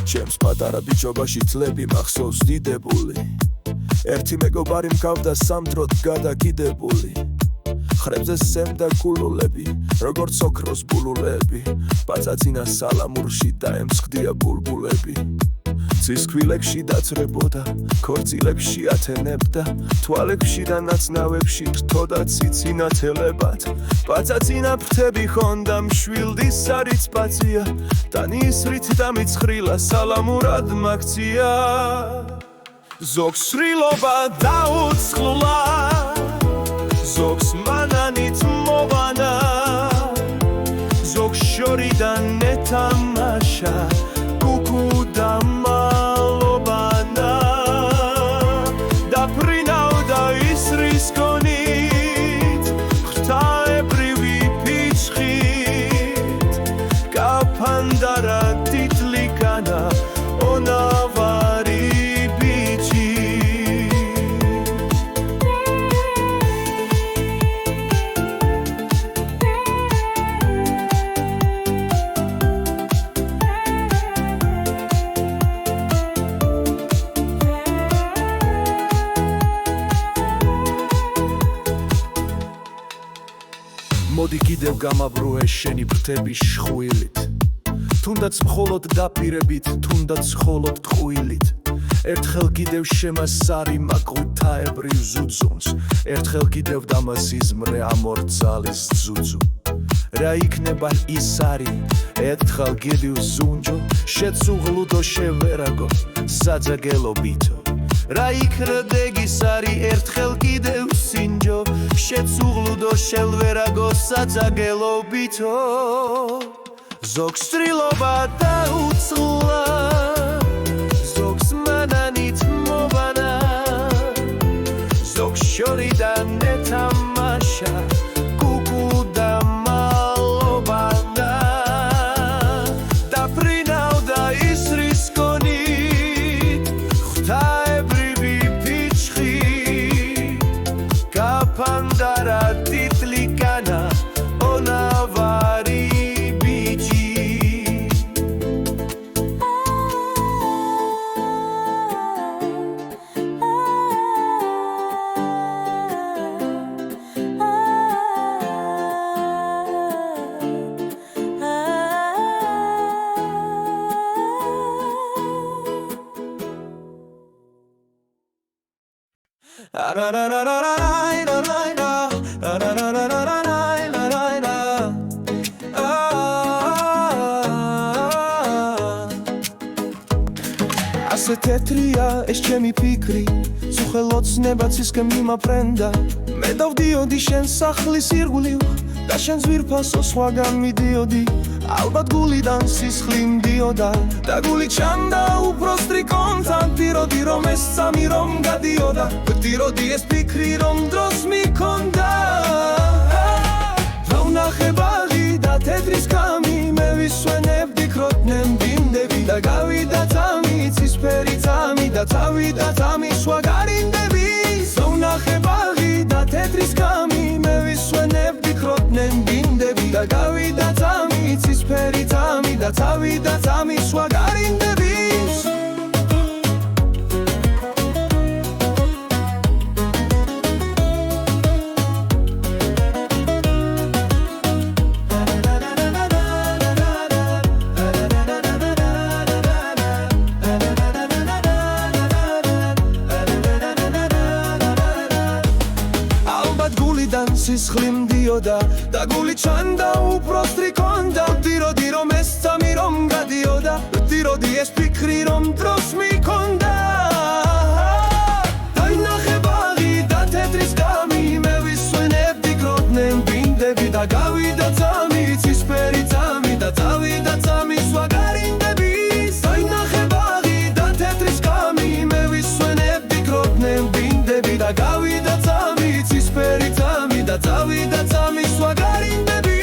ჩემს პატარა ბიჭობაში წლები მახსოვს დიდებული ერთი მეგობარი მგავდა სამდროდ გადაკიდებული ხრებზე სემდა გულულები როგორც ოქროს ბულულები პაწაწინა სალამურში დაემსხდია ბულბულები ცისქვილებში დაწრებოდა ქორწილებში ათენებდა თვალებში და ნაცნავებში რთოდა ციცინათელებად პაწაწინა ფრთები ხონდა მშვილდის სარიწპაცია და ნისრით დამიცხრილა სალამურად მაქცია ზოგს სრილობა დაუწყლულა ზოგს მანანით მოვანა ზოგს შორიდან ეთამაშა კუკუ და მალობანა და ფრინავდა ისრის გონით ღვთაებრივი ფიცხით კაფანდარა თითლიკანა ონავარი მოდი კიდევ გამაბრუე შენი ფრთების შხვილით თუნდაც მხოლოდ დაპირებით თუნდაც მხოლოდ ტყუილით ერთხელ კიდევ შემასარი მაკუთაებრივ ზუძუნს ერთხელ კიდევ დამასიზმრე ამორცალის ზუძუ რა იქნება ის არის ერთხელ კიდევ ზუნჯო შეცუღლუდო შევერაგო საძაგელობითო რა იქრდეგის არის ერთხელ კიდევ სინჯო შეცუღლუდო შელვერაგო საძაგელობითო ზოგს სრილობა დაუწყლა ზოგს მანანით მოვანა ზოგს შორიდან ეთამაშა კუკუ და მალობანა და ფრინავდა ისრის გონით ღვთაებრივი ფიცხით კაფანდარა თითლიკანა ონავარი ასე თეთრია ეს ჩემი ფიქრი სუხელოცნება ცისკენ მიმაფრენდა მე დავდიოდი შენ სახლის ირგვლივ და შენ ზვირფასო სხვაგან მიდიოდი ალბათ გულიდან სისხლი მდიოდა და გული ჩანდა უფრო სტრიკონთან ვდიროდი რომ ეს სამი რომ გადიოდა ვდიროდი ეს ფიქრი რომ დროს მიქონდა რა ვნახე ბაღი და თეთრის კამი მე ვისვენებდი ქროთნემ ბინდები და გავიდა თამი ცისფერი თამი და თავი და თამი სვაგარინდები რა ვნახე ბაღი და თეთრის კამი მე ვისვენებდი ქროთნემ ბინდები და გავიდა თამი ცისფერი თამი და თავი და თამი სვაგარინდები სისხლი მდიოდა და გული ჩანდა უფრო სტრიკონდა ვდიროდი რომ ეს სამი რომ გადიოდა ვდიროდი ეს ფიქრი რომ დროს მიქონდა დაინახე ბაღი და თეთრის კამი მე ვისვენებდი ქროთნემ ბინდები და გავიდა თამი ცისფერი თამი და თავი და თამი სვაგარინდები დაინახე ბაღი და თეთრის კამი მე ვისვენებდი ქროთნემ ბინდები და გავიდა თამი ცისფერი თამი და თავი და თამი სვაგარინდები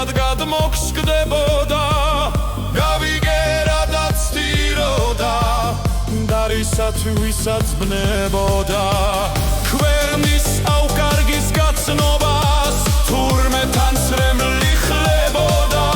ომად გადმოგსკდებოდა გავიგერა და ცდილობდა დარისათვის ვისაც ბნებოდა ქვეყნის აუკარგის გაცნობას თურმე თანსრემლი ხლებოდა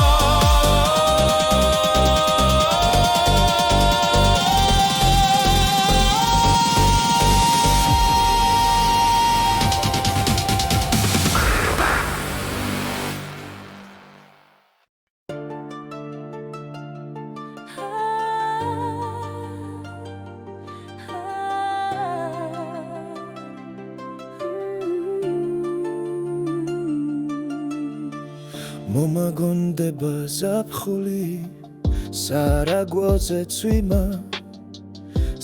მომაგონდება ზაფხული სარაგველზე წვიმა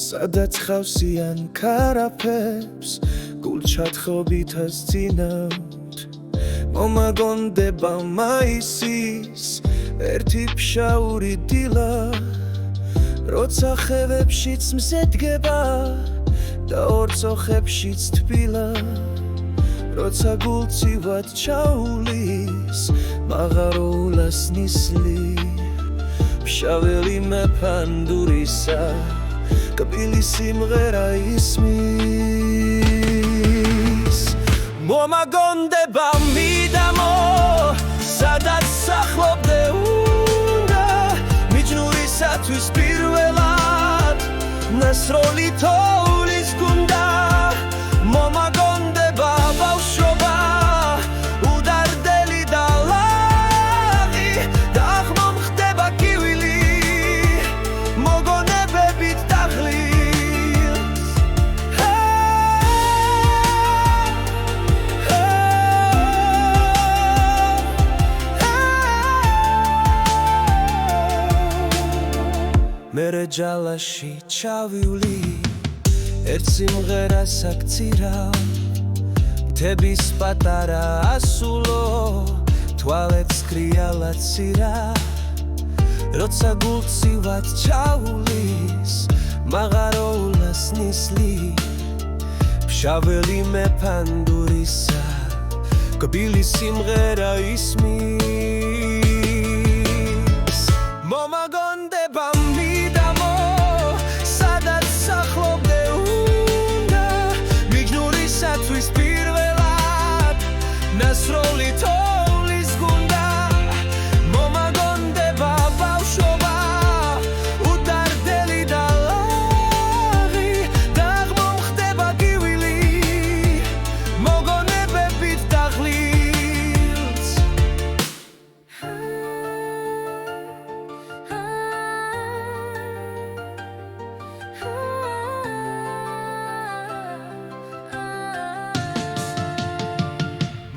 სადაც ხავსიან ქარაფებს გულჩათხობითაც წინავთ მომაგონდება მაისის ერთი ფშაური დილა როცა ხევებშიც მზედგება და ორ წოხებშიც თბილა როცა გულწივად ჩაულის მაღაროულას ნისლი ფშაველი მეფანდურისა კბილი სიმღერა ისმის მომაგონდება მიდამო სადაც სახლობდე უნდა მიჯნურისათვის პირველად ნასროლი თოვლის გუნდა მომაგონდება ბავშვობა უდარდელი და ლაღი და აღმომხდება კივილი მოგონებებით დაღლილს მერე ჯალაში ჩავივლი ერთ სიმღერას აქცირა მთების პატარა ასულო თვალებს ქრიალად ცირა როცა გულწივად ჩაულის მაღაროულას ნისლი ფშაველი მეფანდურისა კბილი სიმღერა ისმის მომაგონდება მიდამო სადაც სახლობდე თვის პირველად ნასროლი თოვლის გუნდა მომაგონდება ბავშვობა უდარდელი და ლაღი და აღმომხდება კივილი მოგონებებით დაღლილს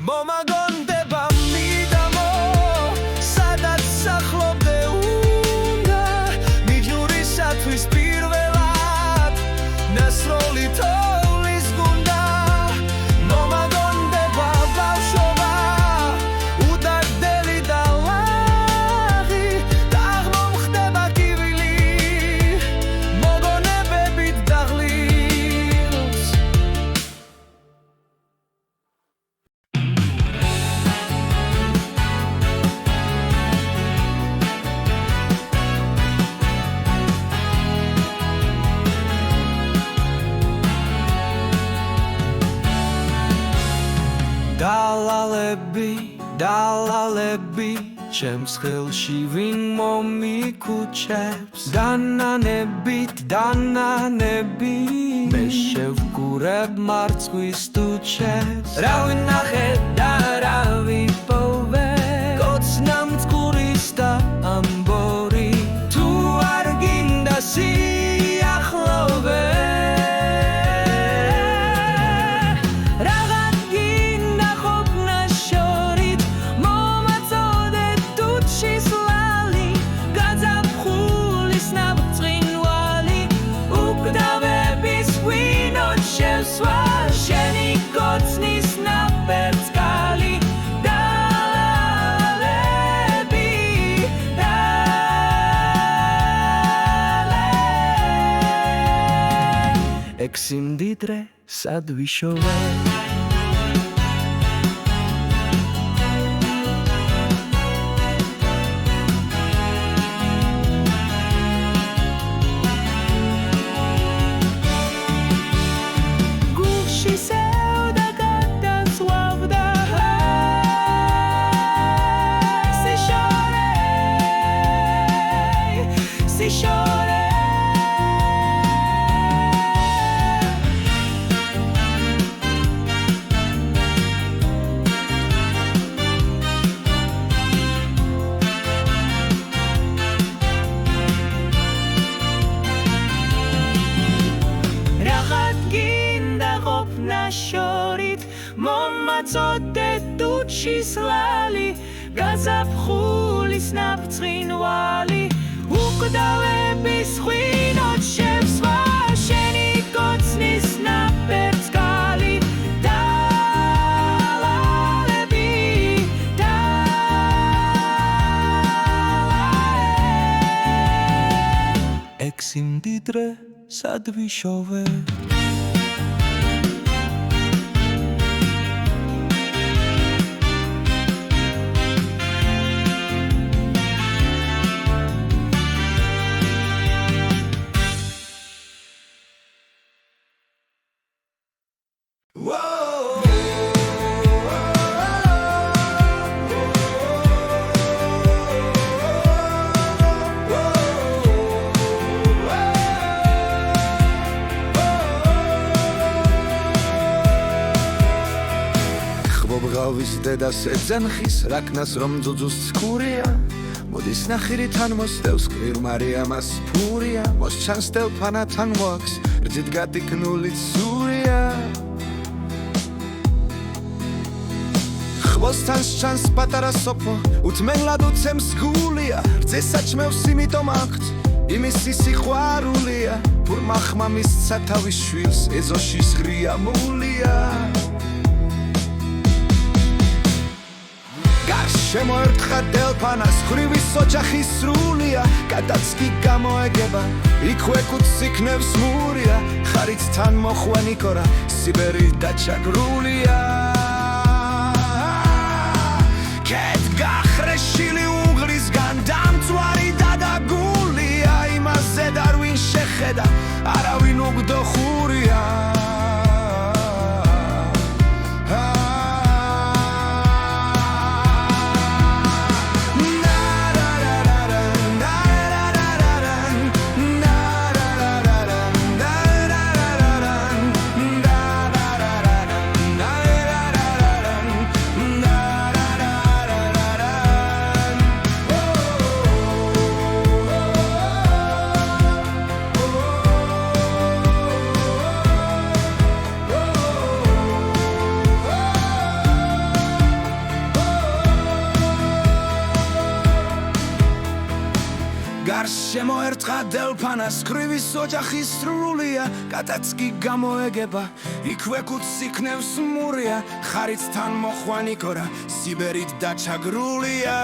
მომაგონდება მიდამო სადაც სახლობდე უნდა მიჯნურისათვის პირველად ნასროლი თოვლის გუნდა მომაგონდება ბავშვობა უდარდელი და ლაღი და აღმომხდება კივილი მოგონებებით დაღლილს დალალები ჩემს ხელში ვინ მომიკუჩებს დანანები მე შევგურებ მარცხვის ტუჩებს რა ვინახე და რა ვიპოვე კოცნა მწყურის და ამბორი თუ არ გინდა სიახლოვე შენი კოცნის ნაპერწკალი დალალები ექვსი მდიდრე სად ვიშოვე მოწოდე დუჩის ლალი გაზაფხულის ნაბწყინვალი უკვდავების ღვინოთ შევსვა შენი კოცნის ნაპერწკალი ექვსი მდიდრე სად ვიშოვე ბღავის დედას ეძენხის რაკნას რომ ძუძუს ცქურია მოდის ნახირიდან მოსდევს კრირმარიამას ფურია მოსჩანს დელფანათან მოაქვს რძით გადიქნული ცურია ხვოსთან სჩანს პატარა სოფო უთმენლად უცემს გულია რძესაჩმევს იმიტომ აქვთ იმისი სიყვარულია ფურმა ხმა მისცა თავის შვილს ეზოში სღრია მულია შემოერთხა დელფანას ხრივის ოჯახის სრულია კატაც კი გამოეგება იქვე კუც იქნევს მურია ხარით თან მოხვენი კორა სიბერი დაჩაგრულია კეთ გახრეშილი უღლისგან დამწვარი დადაგულია იმაზე დარვინ შეხედა არავინ უგდო ხურია შემოერთხა დელფანას ხრივის ოჯახის სრულია კატაც კი გამოეგება იქვე კუც იქნევს მურია ხარით თან მოხვანი კორა სიბერით დაჩაგრულია